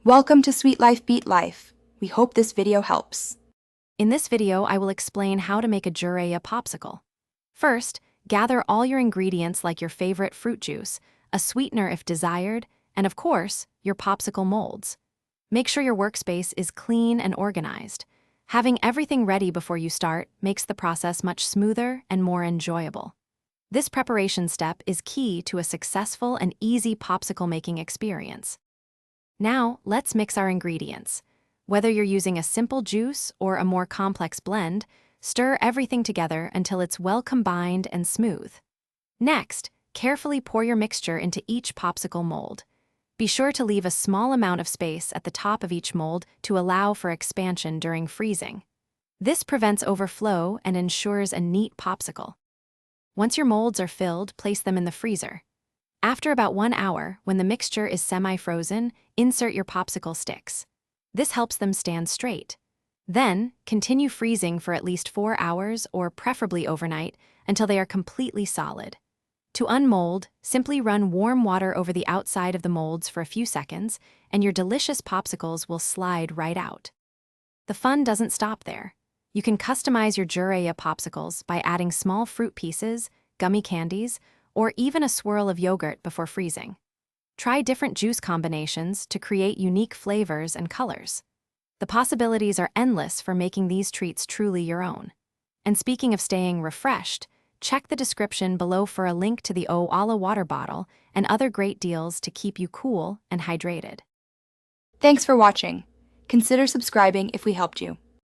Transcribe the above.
Welcome to Sweet Life Beat Life. We hope this video helps. In this video, I will explain how to make a Jiraiya Popsicle. First, gather all your ingredients like your favorite fruit juice, a sweetener if desired, and of course, your popsicle molds. Make sure your workspace is clean and organized. Having everything ready before you start makes the process much smoother and more enjoyable. This preparation step is key to a successful and easy popsicle making experience. Now, let's mix our ingredients. Whether you're using a simple juice or a more complex blend, stir everything together until it's well combined and smooth. Next, carefully pour your mixture into each popsicle mold. Be sure to leave a small amount of space at the top of each mold to allow for expansion during freezing. This prevents overflow and ensures a neat popsicle. Once your molds are filled, place them in the freezer. After about 1 hour, when the mixture is semi-frozen, insert your popsicle sticks. This helps them stand straight. Then, continue freezing for at least 4 hours or preferably overnight until they are completely solid. To unmold, simply run warm water over the outside of the molds for a few seconds, and your delicious popsicles will slide right out. The fun doesn't stop there. You can customize your Jiraiya popsicles by adding small fruit pieces, gummy candies, or even a swirl of yogurt before freezing. Try different juice combinations to create unique flavors and colors. The possibilities are endless for making these treats truly your own. And speaking of staying refreshed, check the description below for a link to the Oala water bottle and other great deals to keep you cool and hydrated. Thanks for watching. Consider subscribing if we helped you.